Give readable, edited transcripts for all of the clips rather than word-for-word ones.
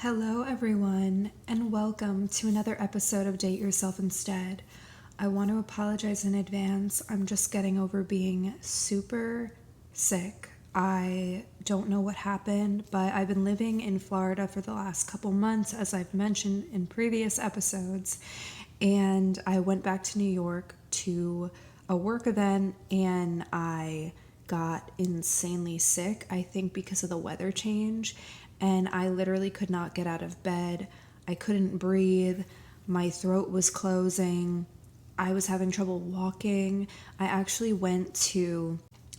Hello, everyone, and welcome to another episode of Date Yourself Instead. I want to apologize in advance. I'm just getting over being super sick. I don't know what happened, but I've been living in Florida for the last couple months, as I've mentioned in previous episodes, and I went back to New York to a work event, and I got insanely sick, I think because of the weather change, and I literally could not get out of bed. I couldn't breathe. My throat was closing. I was having trouble walking. I actually went to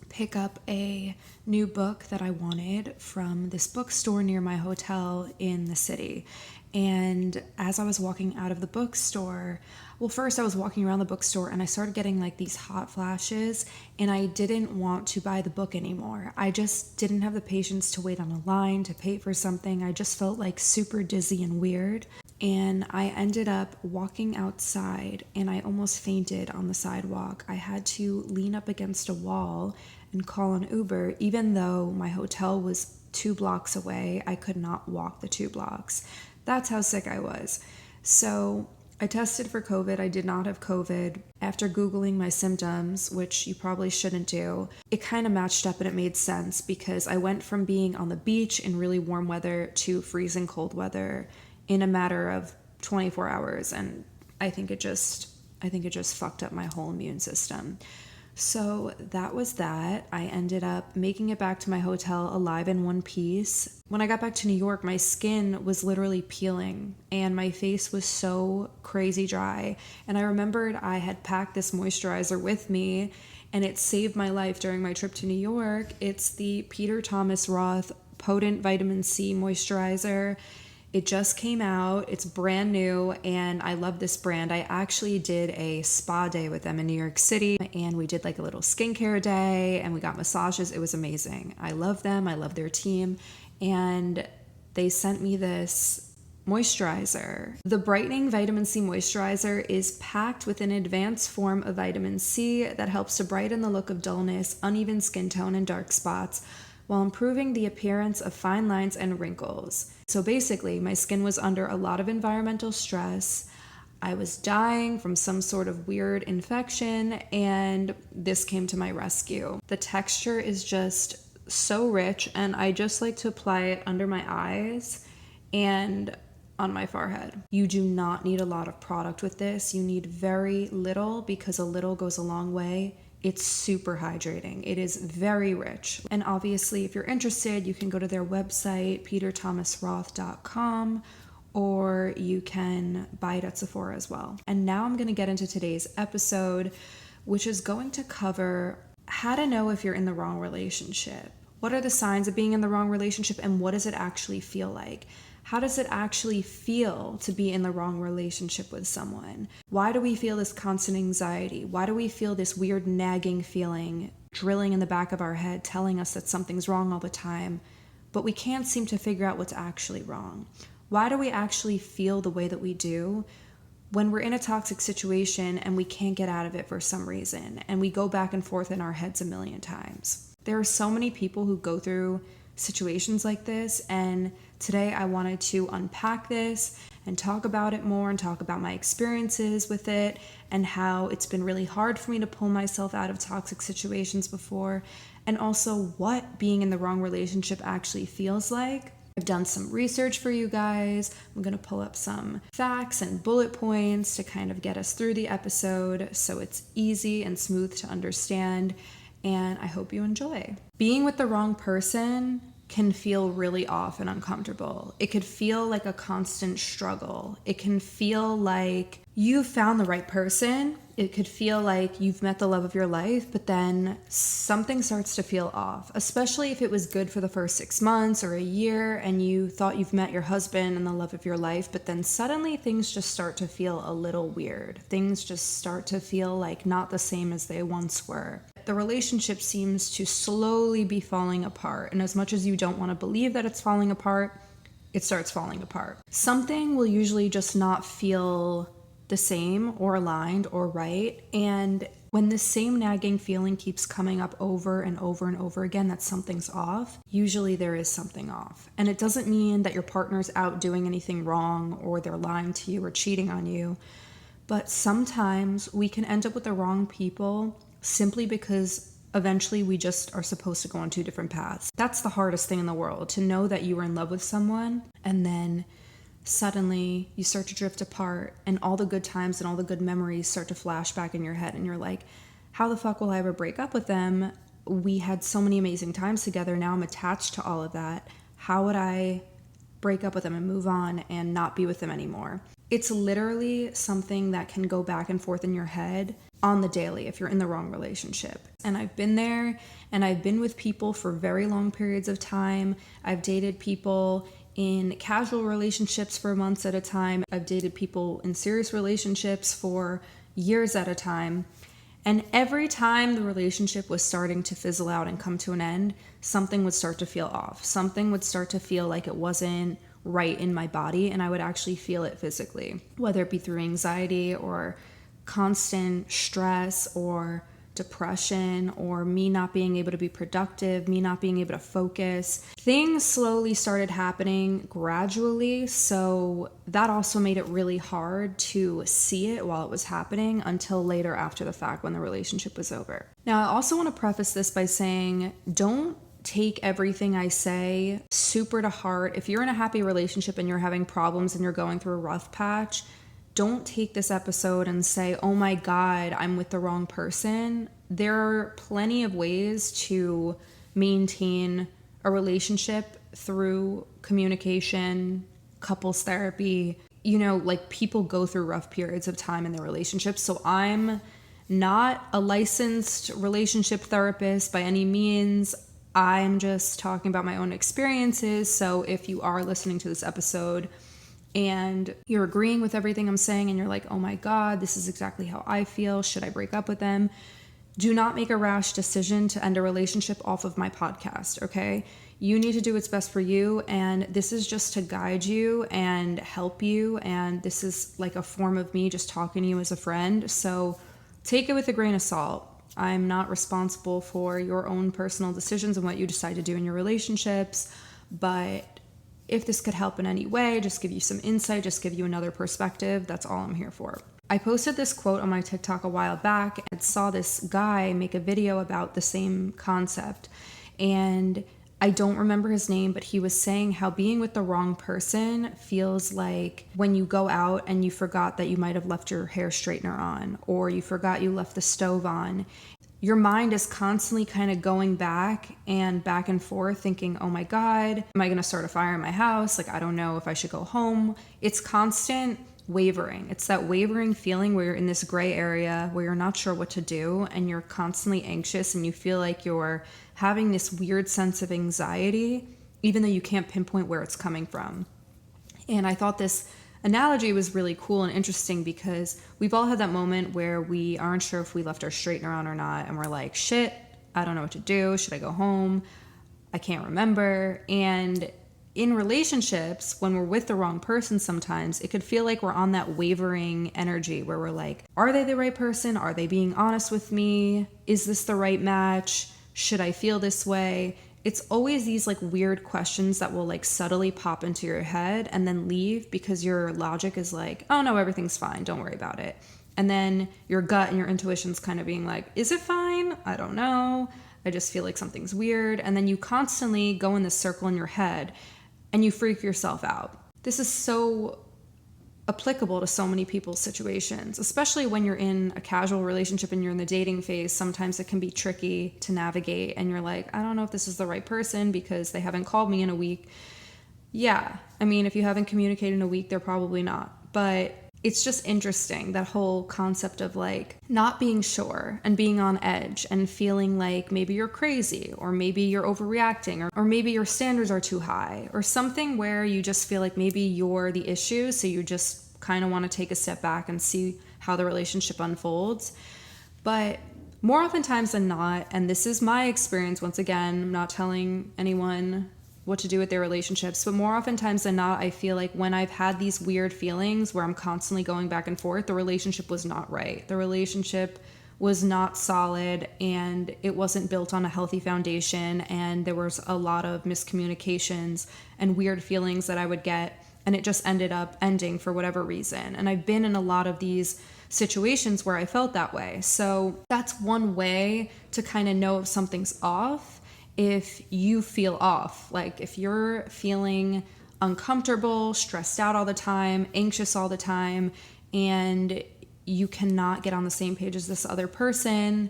pick up a new book that I wanted from this bookstore near my hotel in the city. And as I was walking out of the bookstore, well, first I was walking around the bookstore and I started getting like these hot flashes, and I didn't want to buy the book anymore. I just didn't have the patience to wait on a line to pay for something. I just felt like super dizzy and weird. And I ended up walking outside and I almost fainted on the sidewalk. I had to lean up against a wall and call an Uber, even though my hotel was 2 blocks away. I could not walk the 2 blocks. That's how sick I was. So I tested for COVID. I did not have COVID. After Googling my symptoms, which you probably shouldn't do, it kind of matched up and it made sense because I went from being on the beach in really warm weather to freezing cold weather in a matter of 24 hours. And I think it just fucked up my whole immune system. So that was that. I ended up making it back to my hotel alive in one piece. When I got back to New York, my skin was literally peeling and my face was so crazy dry. And I remembered I had packed this moisturizer with me and it saved my life during my trip to New York. It's the Peter Thomas Roth Potent Vitamin C Moisturizer. It just came out. It's brand new, and I love this brand. I actually did a spa day with them in New York City, and we did like a little skincare day, and we got massages. It was amazing. I love them. I love their team, and they sent me this moisturizer. The Brightening Vitamin C Moisturizer is packed with an advanced form of vitamin C that helps to brighten the look of dullness, uneven skin tone, and dark spots, while improving the appearance of fine lines and wrinkles. So basically, my skin was under a lot of environmental stress. I was dying from some sort of weird infection, and this came to my rescue. The texture is just so rich, and I just like to apply it under my eyes and on my forehead. You do not need a lot of product with this. You need very little because a little goes a long way. It's super hydrating. It is very rich. And obviously, if you're interested, you can go to their website, peterthomasroth.com, or you can buy it at Sephora as well. And now I'm going to get into today's episode, which is going to cover how to know if you're in the wrong relationship. What are the signs of being in the wrong relationship, and what does it actually feel like? How does it actually feel to be in the wrong relationship with someone? Why do we feel this constant anxiety? Why do we feel this weird nagging feeling drilling in the back of our head telling us that something's wrong all the time, but we can't seem to figure out what's actually wrong? Why do we actually feel the way that we do when we're in a toxic situation and we can't get out of it for some reason, and we go back and forth in our heads a million times? There are so many people who go through situations like this, and today I wanted to unpack this and talk about it more and talk about my experiences with it and how it's been really hard for me to pull myself out of toxic situations before, and also what being in the wrong relationship actually feels like. I've done some research for you guys. I'm going to pull up some facts and bullet points to kind of get us through the episode so it's easy and smooth to understand, and I hope you enjoy. Being with the wrong person can feel really off and uncomfortable. It could feel like a constant struggle. It can feel like you've found the right person. It could feel like you've met the love of your life, but then something starts to feel off, especially if it was good for the first 6 months or a year and you thought you've met your husband and the love of your life, but then suddenly things just start to feel a little weird. Things just start to feel like not the same as they once were. The relationship seems to slowly be falling apart, and as much as you don't want to believe that it's falling apart, it starts falling apart. Something will usually just not feel the same or aligned or right, and When this same nagging feeling keeps coming up over and over and over again that something's off, usually there is something off. And it doesn't mean that your partner's out doing anything wrong or they're lying to you or cheating on you. But sometimes we can end up with the wrong people simply because eventually we just are supposed to go on two different paths. That's the hardest thing in the world, to know that you were in love with someone and then suddenly you start to drift apart and all the good times and all the good memories start to flash back in your head and you're like, how the fuck will I ever break up with them? We had so many amazing times together. Now I'm attached to all of that. How would I break up with them and move on and not be with them anymore? It's literally something that can go back and forth in your head on the daily if you're in the wrong relationship. And I've been there, and I've been with people for very long periods of time. I've dated people in casual relationships for months at a time. I've dated people in serious relationships for years at a time. And every time the relationship was starting to fizzle out and come to an end, something would start to feel off. Something would start to feel like it wasn't right in my body, and I would actually feel it physically, whether it be through anxiety or constant stress or depression or me not being able to be productive, me not being able to focus. Things slowly started happening gradually, so that also made it really hard to see it while it was happening until later after the fact when the relationship was over. Now, I also want to preface this by saying, don't take everything I say super to heart. If you're in a happy relationship and you're having problems and you're going through a rough patch, don't take this episode and say, oh my God, I'm with the wrong person. There are plenty of ways to maintain a relationship through communication, couples therapy. You know, like, people go through rough periods of time in their relationships. So I'm not a licensed relationship therapist by any means. I'm just talking about my own experiences. So if you are listening to this episode and you're agreeing with everything I'm saying and you're like, oh my God, this is exactly how I feel, should I break up with them? Do not make a rash decision to end a relationship off of my podcast, okay? You need to do what's best for you, and this is just to guide you and help you, and this is like a form of me just talking to you as a friend, so take it with a grain of salt. I'm not responsible for your own personal decisions and what you decide to do in your relationships, but if this could help in any way, just give you some insight, just give you another perspective, that's all I'm here for. I posted this quote on my TikTok a while back and saw this guy make a video about the same concept. And I don't remember his name, but he was saying how being with the wrong person feels like when you go out and you forgot that you might have left your hair straightener on, or you forgot you left the stove on. Your mind is constantly kind of going back and forth thinking, oh my God, am I going to start a fire in my house? Like, I don't know if I should go home. It's constant wavering. It's that wavering feeling where you're in this gray area where you're not sure what to do and you're constantly anxious and you feel like you're having this weird sense of anxiety, even though you can't pinpoint where it's coming from. And I thought this analogy was really cool and interesting because we've all had that moment where we aren't sure if we left our straightener on or not, and we're like, shit, I don't know what to do. Should I go home? I can't remember. And in relationships, when we're with the wrong person, sometimes it could feel like we're on that wavering energy where we're like, are they the right person? Are they being honest with me? Is this the right match? Should I feel this way? It's always these like weird questions that will like subtly pop into your head and then leave because your logic is like, oh no, everything's fine, don't worry about it. And then your gut and your intuition's kind of being like, is it fine? I don't know. I just feel like something's weird. And then you constantly go in this circle in your head and you freak yourself out. This is so applicable to so many people's situations, especially when you're in a casual relationship and you're in the dating phase. Sometimes it can be tricky to navigate and you're like, I don't know if this is the right person because they haven't called me in a week. Yeah, I mean, if you haven't communicated in a week, they're probably not. But it's just interesting, that whole concept of like not being sure and being on edge and feeling like maybe you're crazy or maybe you're overreacting or maybe your standards are too high or something where you just feel like maybe you're the issue. So you just kind of want to take a step back and see how the relationship unfolds. But more oftentimes than not, and this is my experience, once again, I'm not telling anyone what to do with their relationships, but more oftentimes than not, I feel like when I've had these weird feelings where I'm constantly going back and forth, the relationship was not right. The relationship was not solid and it wasn't built on a healthy foundation, and there was a lot of miscommunications and weird feelings that I would get, and it just ended up ending for whatever reason. And I've been in a lot of these situations where I felt that way. So that's one way to kind of know if something's off. If you feel off, like if you're feeling uncomfortable, stressed out all the time, anxious all the time, and you cannot get on the same page as this other person,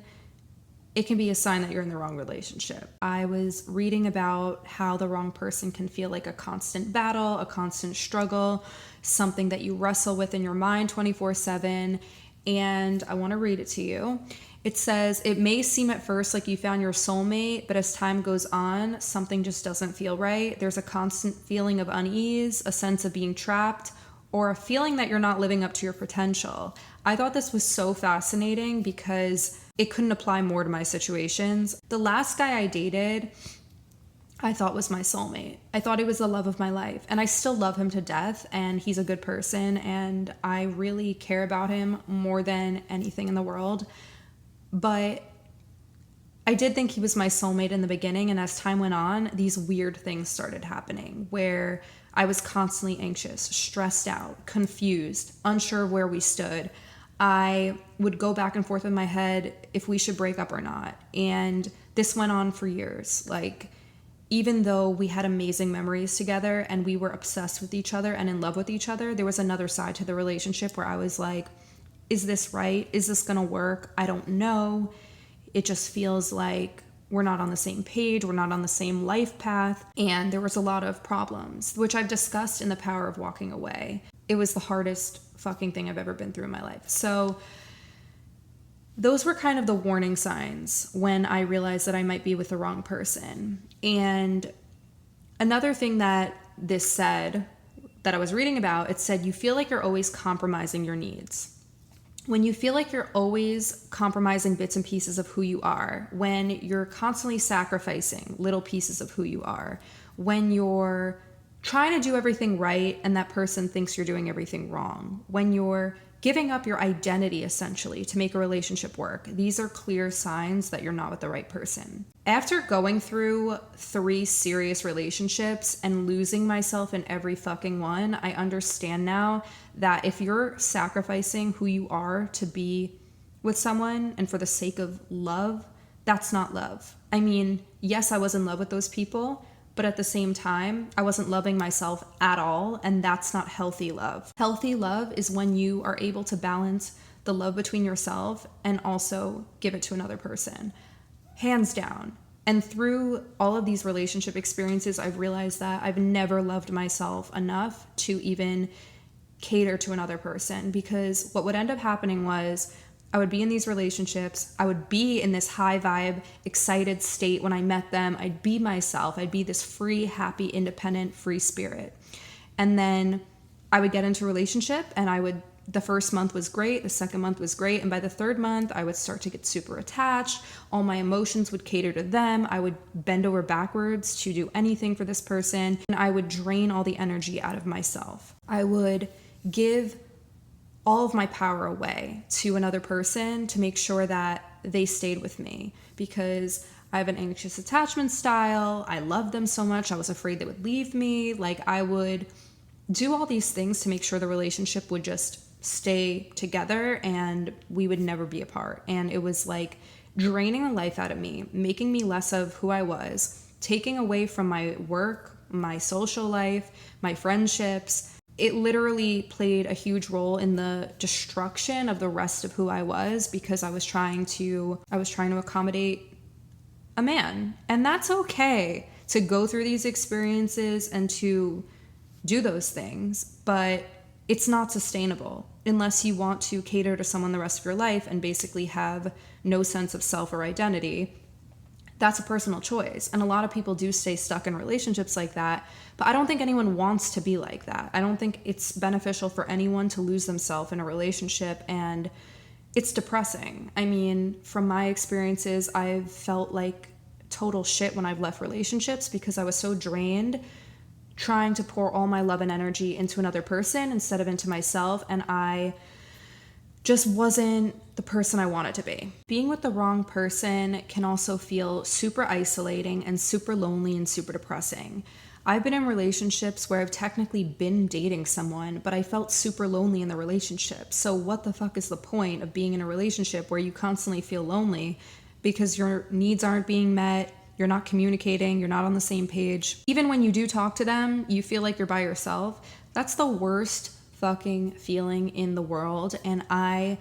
it can be a sign that you're in the wrong relationship. I was reading about how the wrong person can feel like a constant battle, a constant struggle, something that you wrestle with in your mind 24/7. And I want to read it to you. It says, it may seem at first like you found your soulmate, but as time goes on, something just doesn't feel right. There's a constant feeling of unease, a sense of being trapped, or a feeling that you're not living up to your potential. I thought this was so fascinating because it couldn't apply more to my situations. The last guy I dated, I thought was my soulmate. I thought he was the love of my life, and I still love him to death, and he's a good person, and I really care about him more than anything in the world. But I did think he was my soulmate in the beginning, and as time went on, these weird things started happening where I was constantly anxious, stressed out, confused, unsure of where we stood. I would go back and forth in my head if we should break up or not. And this went on for years. Like, even though we had amazing memories together and we were obsessed with each other and in love with each other, there was another side to the relationship where I was like, is this right? Is this gonna work? I don't know. It just feels like we're not on the same page. We're not on the same life path. And there was a lot of problems, which I've discussed in The Power of Walking Away. It was the hardest fucking thing I've ever been through in my life. So those were kind of the warning signs when I realized that I might be with the wrong person. And another thing that this said, that I was reading about, it said, you feel like you're always compromising your needs. When you feel like you're always compromising bits and pieces of who you are, when you're constantly sacrificing little pieces of who you are, when you're trying to do everything right and that person thinks you're doing everything wrong, when you're giving up your identity essentially to make a relationship work, these are clear signs that you're not with the right person. After going through 3 serious relationships and losing myself in every fucking one, I understand now that if you're sacrificing who you are to be with someone and for the sake of love, that's not love. I mean, yes, I was in love with those people, but at the same time, I wasn't loving myself at all, and that's not healthy love. Healthy love is when you are able to balance the love between yourself and also give it to another person. Hands down. And through all of these relationship experiences, I've realized that I've never loved myself enough to even cater to another person, because what would end up happening was I would be in these relationships, I would be in this high vibe, excited state when I met them, I'd be myself, I'd be this free, happy, independent, free spirit. And then I would get into a relationship and the first month was great, the second month was great, and by the third month, I would start to get super attached, all my emotions would cater to them, I would bend over backwards to do anything for this person, and I would drain all the energy out of myself. I would give all of my power away to another person to make sure that they stayed with me, because I have an anxious attachment style. I loved them so much. I was afraid they would leave me. Like, I would do all these things to make sure the relationship would just stay together and we would never be apart. And it was like draining the life out of me, making me less of who I was, taking away from my work, my social life, my friendships. It literally played a huge role in the destruction of the rest of who I was, because I was trying to accommodate a man. And that's okay to go through these experiences and to do those things, but it's not sustainable unless you want to cater to someone the rest of your life and basically have no sense of self or identity. That's a personal choice. And a lot of people do stay stuck in relationships like that, but I don't think anyone wants to be like that. I don't think it's beneficial for anyone to lose themselves in a relationship, and it's depressing. I mean, from my experiences, I've felt like total shit when I've left relationships because I was so drained trying to pour all my love and energy into another person instead of into myself, and I just wasn't the person I wanted to be. Being with the wrong person can also feel super isolating and super lonely and super depressing. I've been in relationships where I've technically been dating someone, but I felt super lonely in the relationship. So what the fuck is the point of being in a relationship where you constantly feel lonely because your needs aren't being met, you're not communicating, you're not on the same page. Even when you do talk to them, you feel like you're by yourself. That's the worst fucking feeling in the world, and I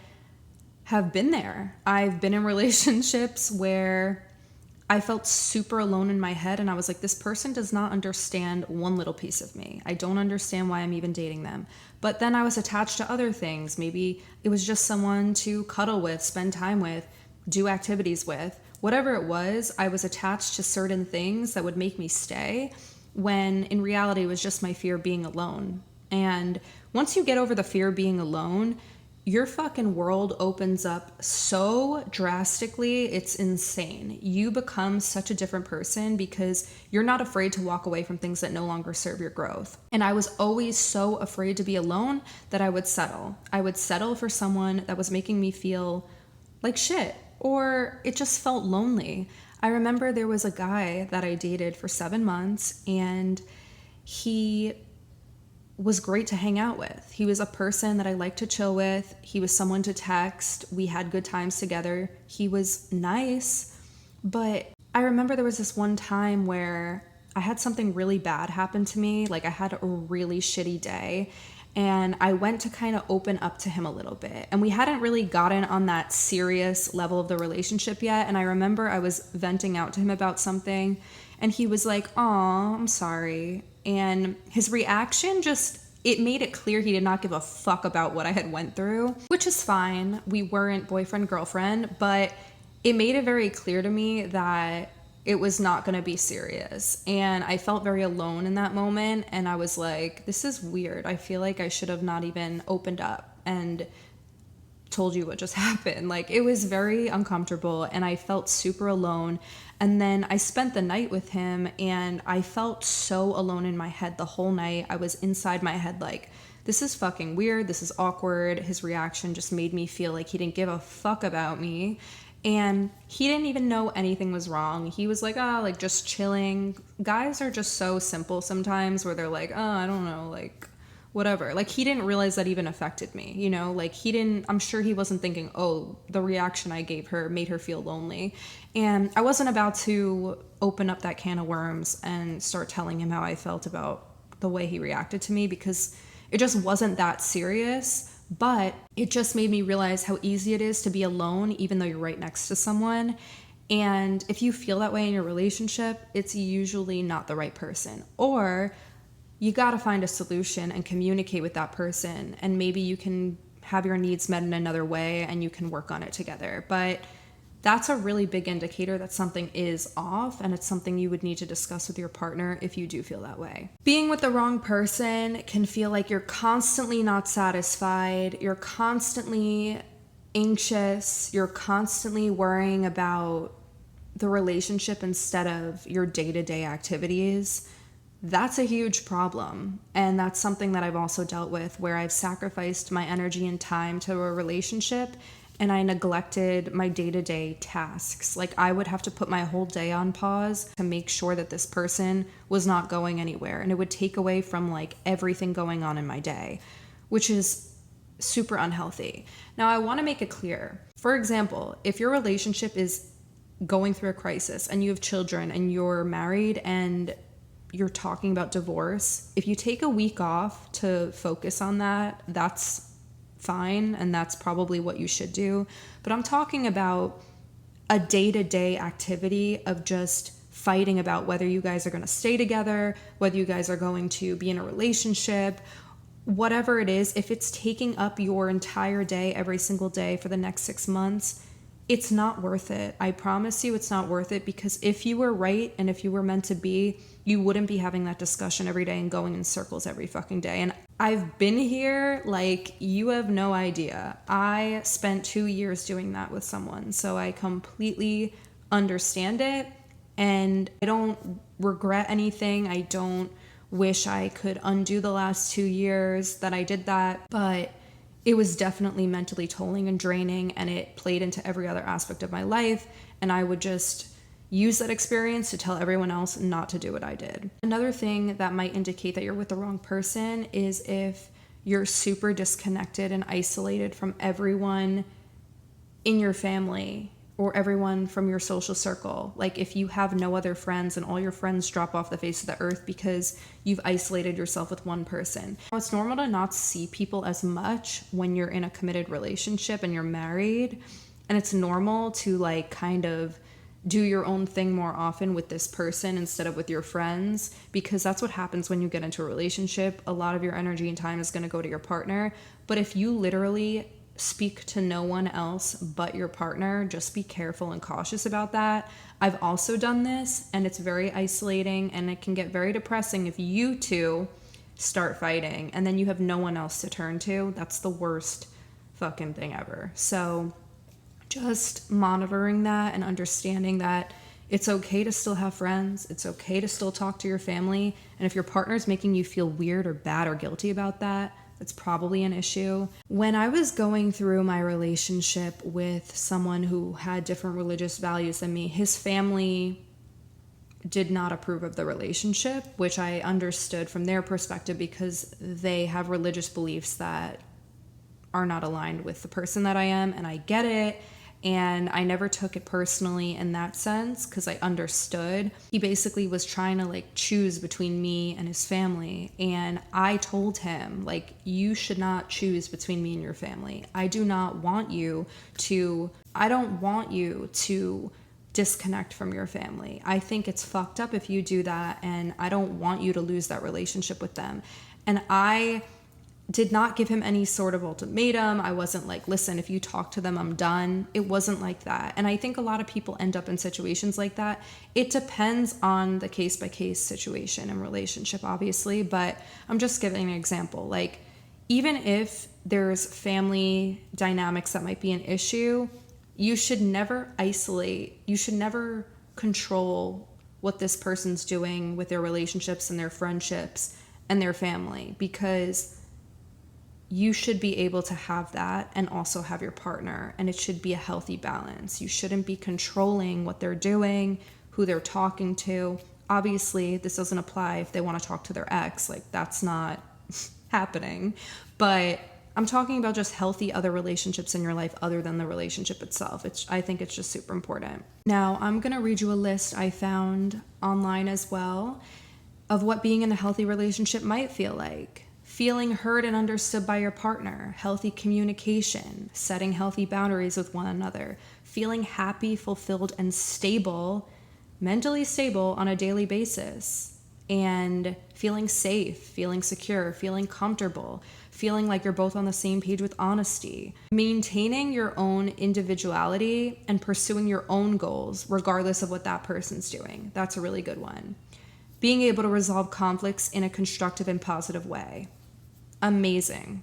have been there. I've been in relationships where I felt super alone in my head, and I was like, this person does not understand one little piece of me. I don't understand why I'm even dating them. But then I was attached to other things. Maybe it was just someone to cuddle with, spend time with, do activities with. Whatever it was, I was attached to certain things that would make me stay, when in reality it was just my fear of being alone. And once you get over the fear of being alone, your fucking world opens up so drastically, it's insane. You become such a different person because you're not afraid to walk away from things that no longer serve your growth. And I was always so afraid to be alone that I would settle. I would settle for someone that was making me feel like shit, or it just felt lonely. I remember there was a guy that I dated for 7 months, and he was great to hang out with. He was a person that I liked to chill with. He was someone to text. We had good times together. He was nice. But I remember there was this one time where I had something really bad happen to me. Like, I had a really shitty day, and I went to kind of open up to him a little bit. And we hadn't really gotten on that serious level of the relationship yet. And I remember I was venting out to him about something, and he was like, "Aw, I'm sorry." And his reaction it made it clear he did not give a fuck about what I had went through, which is fine. We weren't boyfriend, girlfriend, but it made it very clear to me that it was not going to be serious. And I felt very alone in that moment. And I was like, this is weird. I feel like I should have not even opened up and told you what just happened. Like, it was very uncomfortable, and I felt super alone. And then I spent the night with him, and I felt so alone in my head the whole night. I was inside my head like, this is fucking weird. This is awkward. His reaction just made me feel like he didn't give a fuck about me. And he didn't even know anything was wrong. He was like, like just chilling. Guys are just so simple sometimes, where they're like, I don't know, like whatever. Like, he didn't realize that even affected me, like I'm sure he wasn't thinking, oh, the reaction I gave her made her feel lonely. And I wasn't about to open up that can of worms and start telling him how I felt about the way he reacted to me, because it just wasn't that serious. But it just made me realize how easy it is to be alone, even though you're right next to someone. And if you feel that way in your relationship, it's usually not the right person. Or you got to find a solution and communicate with that person. And maybe you can have your needs met in another way, and you can work on it together. But that's a really big indicator that something is off, and it's something you would need to discuss with your partner if you do feel that way. Being with the wrong person can feel like you're constantly not satisfied, you're constantly anxious, you're constantly worrying about the relationship instead of your day-to-day activities. That's a huge problem. And that's something that I've also dealt with, where I've sacrificed my energy and time to a relationship, and I neglected my day-to-day tasks. Like, I would have to put my whole day on pause to make sure that this person was not going anywhere. And it would take away from like everything going on in my day, which is super unhealthy. Now, I want to make it clear. For example, if your relationship is going through a crisis and you have children and you're married and you're talking about divorce, if you take a week off to focus on that, that's fine, and that's probably what you should do. But I'm talking about a day-to-day activity of just fighting about whether you guys are going to stay together, whether you guys are going to be in a relationship, whatever it is. If it's taking up your entire day every single day for the next 6 months, it's not worth it. I promise you it's not worth it, because if you were right and if you were meant to be, you wouldn't be having that discussion every day and going in circles every fucking day. And I've been here, like, you have no idea. I spent 2 years doing that with someone, so I completely understand it, and I don't regret anything. I don't wish I could undo the last 2 years that I did that, but it was definitely mentally tolling and draining, and it played into every other aspect of my life. And I would just use that experience to tell everyone else not to do what I did. Another thing that might indicate that you're with the wrong person is if you're super disconnected and isolated from everyone in your family or everyone from your social circle. Like if you have no other friends and all your friends drop off the face of the earth because you've isolated yourself with one person. It's normal to not see people as much when you're in a committed relationship and you're married. And it's normal to like kind of do your own thing more often with this person instead of with your friends, because that's what happens when you get into a relationship. A lot of your energy and time is going to go to your partner. But if you literally speak to no one else but your partner, just be careful and cautious about that. I've also done this, and it's very isolating, and it can get very depressing if you two start fighting and then you have no one else to turn to. That's the worst fucking thing ever. So just monitoring that and understanding that it's okay to still have friends. It's okay to still talk to your family. And if your partner's making you feel weird or bad or guilty about that, it's probably an issue. When I was going through my relationship with someone who had different religious values than me, his family did not approve of the relationship, which I understood from their perspective because they have religious beliefs that are not aligned with the person that I am, and I get it. And I never took it personally in that sense because I understood. He basically was trying to like choose between me and his family. And I told him, like, you should not choose between me and your family. I don't want you to disconnect from your family. I think it's fucked up if you do that, and I don't want you to lose that relationship with them. And I did not give him any sort of ultimatum. I wasn't like, listen, if you talk to them, I'm done. It wasn't like that. And I think a lot of people end up in situations like that. It depends on the case-by-case situation and relationship, obviously, but I'm just giving an example. Like, even if there's family dynamics that might be an issue, you should never isolate. You should never control what this person's doing with their relationships and their friendships and their family, because you should be able to have that and also have your partner, and it should be a healthy balance. You shouldn't be controlling what they're doing, who they're talking to. Obviously, this doesn't apply if they want to talk to their ex. Like, that's not happening. But I'm talking about just healthy other relationships in your life other than the relationship itself. I think it's just super important. Now, I'm going to read you a list I found online as well of what being in a healthy relationship might feel like. Feeling heard and understood by your partner, healthy communication, setting healthy boundaries with one another, feeling happy, fulfilled, and stable, mentally stable on a daily basis, and feeling safe, feeling secure, feeling comfortable, feeling like you're both on the same page with honesty, maintaining your own individuality and pursuing your own goals, regardless of what that person's doing. That's a really good one. Being able to resolve conflicts in a constructive and positive way. Amazing.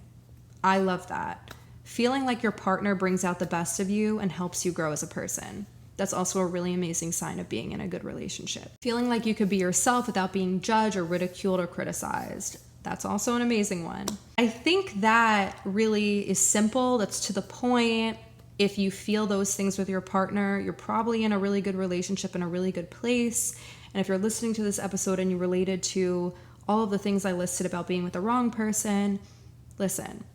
I love that. Feeling like your partner brings out the best of you and helps you grow as a person. That's also a really amazing sign of being in a good relationship. Feeling like you could be yourself without being judged or ridiculed or criticized. That's also an amazing one. I think that really is simple. That's to the point. If you feel those things with your partner, you're probably in a really good relationship, in a really good place. And if you're listening to this episode and you related to all of the things I listed about being with the wrong person, listen,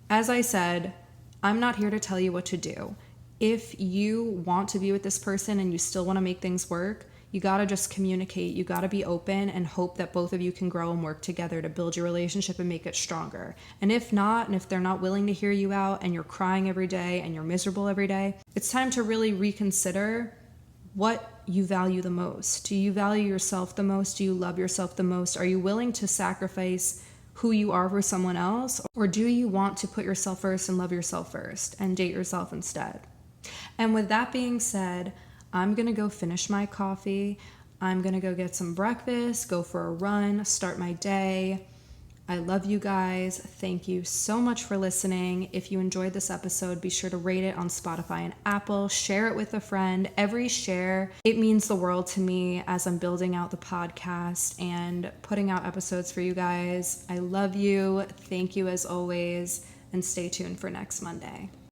as I said, I'm not here to tell you what to do. If you want to be with this person and you still want to make things work, you got to just communicate. You got to be open and hope that both of you can grow and work together to build your relationship and make it stronger. And if not, and if they're not willing to hear you out and you're crying every day and you're miserable every day, it's time to really reconsider what you value the most. Do you value yourself the most? Do you love yourself the most? Are you willing to sacrifice who you are for someone else? Or do you want to put yourself first and love yourself first and date yourself instead? And with that being said, I'm going to go finish my coffee. I'm going to go get some breakfast, go for a run, start my day. I love you guys. Thank you so much for listening. If you enjoyed this episode, be sure to rate it on Spotify and Apple. Share it with a friend. Every share, it means the world to me as I'm building out the podcast and putting out episodes for you guys. I love you. Thank you as always. and stay tuned for next Monday.